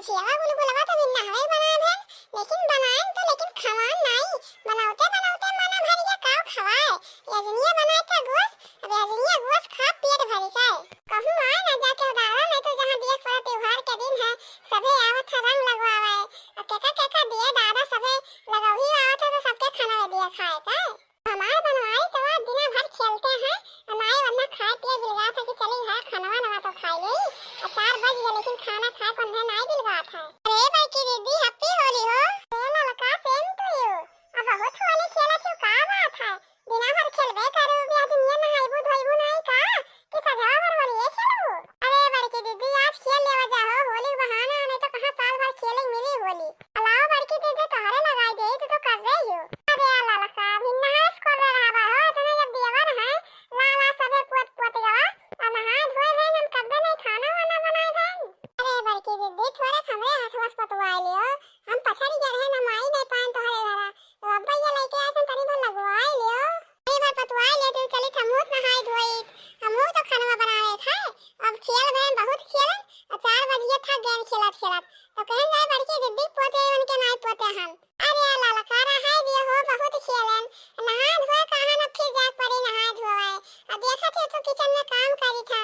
छियावा गुलगुलवा तो बिन नहाए बनाए भन लेकिन बनाए तो लेकिन खवान नहीं बनाते बनाते मना भर गया काव खवाए यजनिया बनाए था गोश अब यजनिया गोश खा पेट भरी काय कहूं आ ना जाके उदारा नहीं तो जहां देख पड़ा त्योहार के दिन है सबे आवत था रंग लगवावे अब केका दिए दादा सबे लगावी आवत था तो सबके खाना में दिया खाए काय हमारे बनवाई तो आज दिन भर खेलते हैं हमारे वरना खाए पिए बिलगा था कि चली है खाना नवा तो खाई गई 4 बज गए लेकिन खाना खाए कौन है नहीं बिलगा था अरे भाई की दीदी हैप्पी होली हो ना लका सेम टू यू अब बहुत होली खेला तू का बात है बिना भर खेलबे करू भी आज नियम हाइबू धोइबू नहीं का कि सजावा भर होली ये खेलू अरे बड़की दीदी आज खेल लेवा जाओ होली बहाना नहीं तो कहां साल भर खेले मिली होली अलावा बड़की दीदी तोहरे लगाई दे तो कर रही हो अरे अल्लाह लका भिन्ना स्कूल में रहा हो तने जब देवर है लाला सबे पोत पोत गवा और नहाए धोए हैं हम कबे नहीं खाना वाना बनाए हैं अरे बड़की दीदी थोड़े हमरे हाथ पतवाए लियो हम पछड़ी जा रहे ना माई नहीं पान तोहरे घरा तो अब्बा ये लेके आए तनी भर लगवाए लियो कई बार पतवाए ले तो चली हमहू नहाए धोई हमहू तो खाना बनावे खाए अब खेल में बहुत खेल 4 बजे था गेम खेलत तो कहन जाए बड़की दीदी पोते उनके नहीं पोते हम अरे अल्लाह लकारा है दिए हो बहुत खेलन नहा धोए कहां न फिर जात पड़ी नहा धोए अब देखा थे तो किचन में काम करी था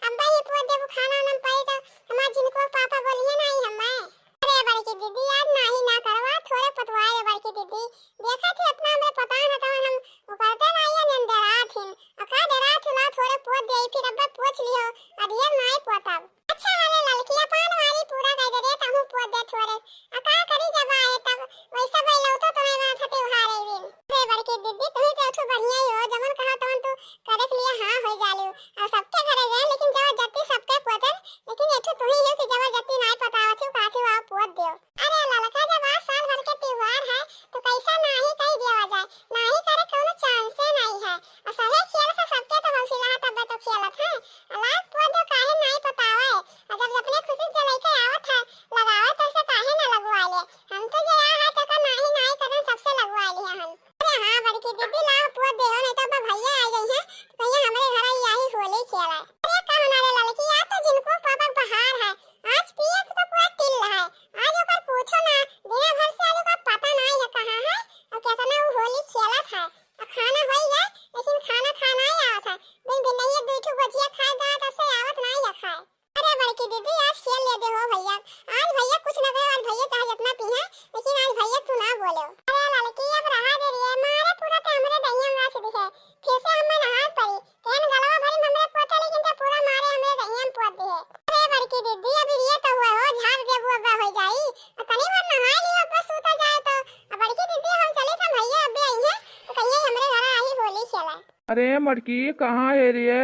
अब्बा ये पोत देबू खाना न पाई तो हमार जिनको पापा बोलिए नहीं हमें अरे बड़की दीदी आज नहीं ना करवा थोड़े पतवाए बड़की दीदी देखा थे अपना हमें पता न था हम वो करते नहीं है अंधेरा थी अका डरा थला थोड़े पोत दे फिर अब्बा पूछ लियो अब ये नहीं पोता अच्छा हाले ललकिया पान वाली पूरा कह दे देता हूं पोत दे थोड़े अका करी जब आए तब वैसा भाई लौटो तो नहीं था त्योहार है दिन अरे बड़की दीदी तुम्हें तो अच्छो बढ़िया ही हो जमन कहा तमन तो करे के लिए हां हो जालू और सबके घरे गए लेकिन जबरदस्ती सबके पोतन लेकिन एठो तुम्हें ही कि जबरदस्ती नहीं पतावत हो काठी वाव पोत दियो अरे अल्लाह लका जब आज साल भर के त्योहार है तो कैसा नहीं कह दिया जाए नहीं करे कोनो चांस नहीं है और सबे खेल से सबके तो हौसला तब तो खेलत है अल्लाह पोत दो काहे नहीं पतावे और जब अपने खुशी से लेके आवत है लगावे तो से काहे ना लगवा ले हम तो जे है तो का नहीं करन सबसे लगवा लिए हम अरे हां बड़की दीदी लाओ पोत दे नहीं तो अब भैया आ गई है तो ये हमारे घर आई यही होली खेला अरे का हमारे लड़की आ तो जिनको पापा बहार है आज पिए तो पूरा तिल रहा है आज ओकर पूछो ना दिन भर से आज का पता नहीं है कहां है और कैसा ना वो होली खेला था और खाना हो गया लेकिन खाना ही आया था बिन बिन ये दूठू भजिया खाए दा तब से आवत नहीं है खाए अरे बड़की दीदी आज खेल ले दे हो भैया आज भैया कुछ ना करे आज भैया चाहे जितना पीए लेकिन आज भैया तू ना बोलो अरे लड़की अब रहा दे रही है मारे पूरा तो हमरे दहिया में से दिखे फिर से हमें नहा पड़ी केन गलवा भरी हमरे पोता लेकिन तो पूरा मारे हमरे दहिया में पोत दिए अरे बड़की दीदी अभी ये तो हुआ हो झाड़ देबू अब हो जाई और तनी भर नहा लियो बस सूता जाए तो अब बड़की दीदी हम चले थे भैया अब आई है तो कहिए हमरे घर आई होली खेला अरे मटकी कहाँ है रे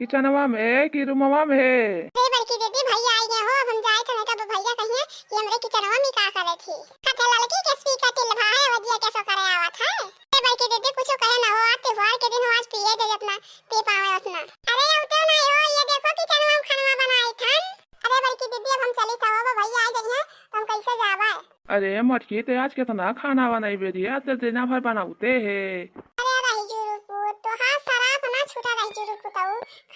किचनवा में कि रूमवा में है अरे बड़की दीदी भैया आई गए हो अब हम जाए तो नहीं तो भैया कहिए कि हमरे किचनवा में का करे थी कथे लड़की के स्पीकर टिल भाई वजिया कैसे करे आवत है अरे बड़की दीदी कुछ कहे ना हो आज त्योहार के दिन हो आज पिए दे अपना पी पावे उतना अरे उतो नहीं हो ये देखो किचनवा में खाना बनाई थन अरे बड़की दीदी अब हम चली था वो भैया आ गई है तो हम कैसे जावा अरे मटकी तो आज कितना खाना बनाई बेरी आज तो दिन भर बनाते है अरे रही जुरुपू तो हां शराब ना छूटा रही जुरुपू तो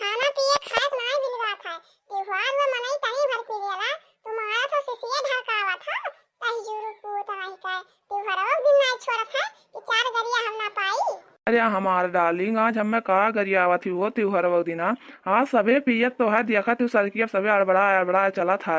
खाना पिए खाए नहीं मिल रहा था त्योहार में मनाई तनी भर पी लेला तुम्हारा तो सिसिया ढरकावा था रही जुरुपू तो नहीं का त्योहार वो दिन नहीं छोड़ा था कि 4 गरिया हम ना पाई अरे हमार डार्लिंग आज हमें का गरियावा थी वो त्योहार वो दिन आज सबे पियत तो है देखा तू सड़की अब सबे अड़बड़ा चला था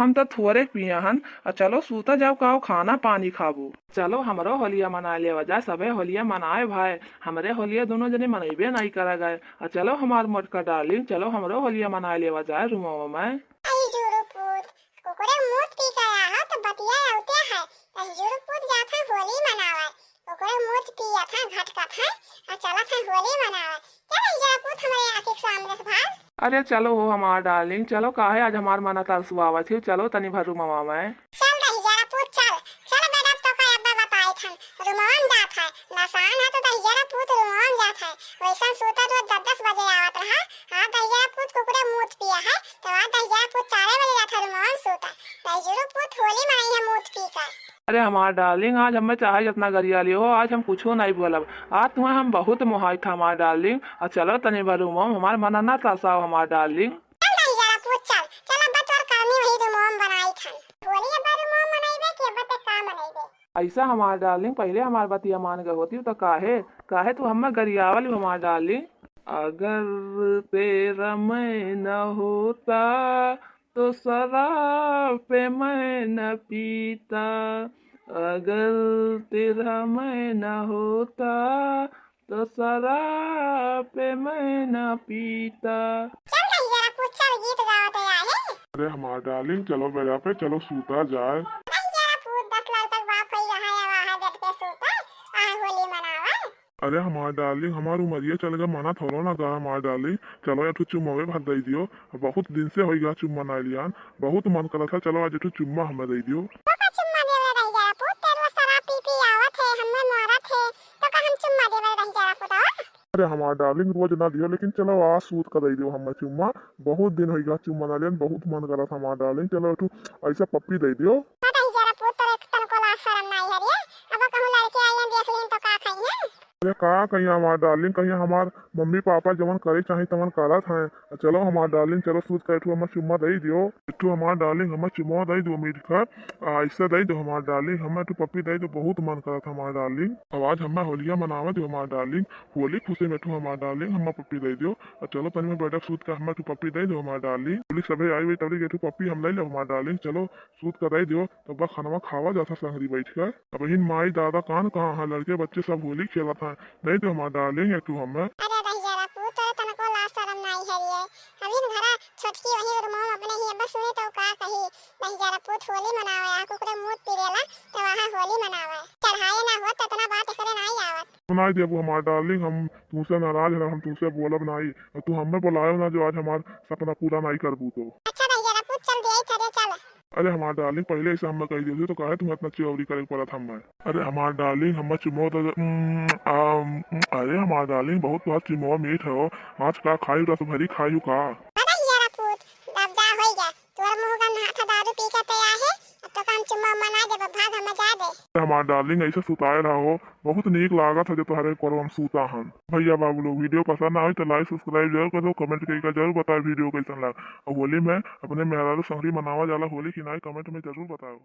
हम तो थोड़े पिए हन और चलो सूता जाओ काओ खाना पानी खाबू चलो हमरो होलिया मना ले वजह सबे होलिया मनाए भाई हमरे होलिया दोनों जने मनइबे नहीं करा गए और चलो हमार मोटका डार्लिंग चलो हमरो होलिया मना ले वजह रूमवा में आई जुरुपूत कोकरे मूत पी के आया तो बतिया आउते है आई जुरुपूत जाथा होली मनावे कोकरे मूत पिया था घटका था और चला था होली मनावे क्या आई जुरुपूत हमारे आंख के सामने से भाग अरे चलो हो हमार डार्लिंग चलो काहे आज हमार मना तरसुआवा थी चलो तनी भर रूमवा में चल रही जुरुपूत चल बेटा तो का अब्बा बताए थन रूमवा में जात है नसान है तो जुरुपूत रूमवा में जात है वैसा सोता तो 10 बजे आवत रहा हां जुरुपूत कोकरे मूत पिया है तो आज जुरुपूत 4 बजे जाता रूमवा में सोता जुरुपूत होली मनाई है मूत पी कर अरे हमार डार्लिंग आज हमें चाहे जितना गरिया लियो आज हम कुछ नहीं बोलब आज तुम्हें हम बहुत मोहाई था हमार डार्लिंग और चलो तनी भरूम हमार मना ना तरसाओ हमार डार्लिंग चल नहीं जरा पूछ चल अब बतौर करनी वही रूम बनाई थन ऐसा हमार डार्लिंग पहले हमार बतिया मान गए होती तो काहे काहे तू हमें गरियावल हमार डार्लिंग। अगर तेरा मैं न होता तो शराब पे मैं न पीता। अगर तेरा मैं न होता तो शराब पे मैं न पीता। चल कहीं जरा पूछ, चल गीत गाओ तो यार है। अरे हमार डार्लिंग चलो बेड़ा पे चलो सूता जाए। कहीं जरा पूछ 10 लाख तक बाप होई रहा है वहाँ बेड पे सोता होली मनावा। अरे हमार डार्लिंग हमार उमरिया चल गया मना थोड़ो ना गा हमार डार्लिंग। चलो एक चुम्मा भर दे दियो। बहुत दिन से होई गा चुम्मा ना लियान। बहुत मन करा था चलो आज एक चुम्मा हमें दे दियो। पापा चुम्मा देवे रही जरा पूछ, तेरे शराब पी पी आवत है हमें मारत है तो का हम चुम्मा देवे रही जरा पूछा। अरे हमार डार्लिंग रोज ना दियो लेकिन चलो आज सूत कर दे दियो हमें चुम्मा। बहुत दिन होई गा चुम्मा ना लियान बहुत मन करा था हमार डार्लिंग। चलो एक ऐसा पप्पी दे दियो। पता ही जरा पूछ तेरे तन को लाज शर्म नहीं है रे। अब कहूं लड़के आइए देख लीन तो का खाई है। अरे का कहीं हमार डार्लिंग कहीं हमार मम्मी पापा जवन करे चाहे तवन करत हैं। चलो हमार डार्लिंग चलो सूत कर हमें चुम्मा दे दियो। इट्ठू हमार डार्लिंग हमें चुम्मा दे दो मीट कर। ऐसा दे दो हमार डार्लिंग हमें तो पप्पी दे दो बहुत मन करा था हमार डार्लिंग। आवाज हमें होलिया मनावा दो हमार डार्लिंग। होली खुशी में तू हमार डार्लिंग हमें पप्पी दे दियो। चलो तनी में बैठक सूत कर हमें तू पप्पी दे दो हमार डार्लिंग। होली सभे आई हुई तभी तू पप्पी हम ले लो हमार डार्लिंग। चलो सूत कर दे दियो तब खाना खावा जाता संगरी बैठ कर। अब इन माई दादा कान कहाँ है लड़के बच्चे सब होली खेला था। दे दो हमार डार्लिंग एक तू हमें। अरे रही जरा पूछ तेरे तन को लाज शर्म नहीं है रे। अभी तो घरा छोटकी वही रूम अपने ही अब सुने तो का कही रही जरा पूछ होली मनावे आ कुकरे मुंह पिरेला तो वहां होली मनावे चढ़ाए ना हो तो इतना बात करे नहीं आवत। सुनाई दे वो हमार डार्लिंग हम तुमसे नाराज है हम तुमसे बोलब नहीं। और तू हमें बुलायो ना जो आज हमार सपना पूरा नहीं करबू तो। अच्छा रही जरा पूछ चल दे थरे चल। अरे हमार डार्लिंग पहले ऐसे हमें कही दिए तो कहे तुम्हें इतना चिवरी करे पड़ा था हमें। अरे हमार डार्लिंग हमें चुमो तो अरे हमार डार्लिंग बहुत बहुत चिमो मीठ हो। आज का खाई रस भरी खाई का। अरे जरा पूछ अब जा होई जा तोर मुंह का हाथ दारू पी के तैयार है अब तो काम चुम्मा मना दे भाग हम जा दे। हमार डार्लिंग ऐसे सुताए रहो बहुत नीक लागत है जो तुम्हारे करो हम सूता हम। भैया बाबू लोग वीडियो पसंद आए तो लाइक सब्सक्राइब जरूर करो कमेंट करके जरूर बताओ वीडियो कैसा लगा। और होली में अपने मेहरारू संगरी मनावा जाला होली की नाई कमेंट में जरूर बताओ।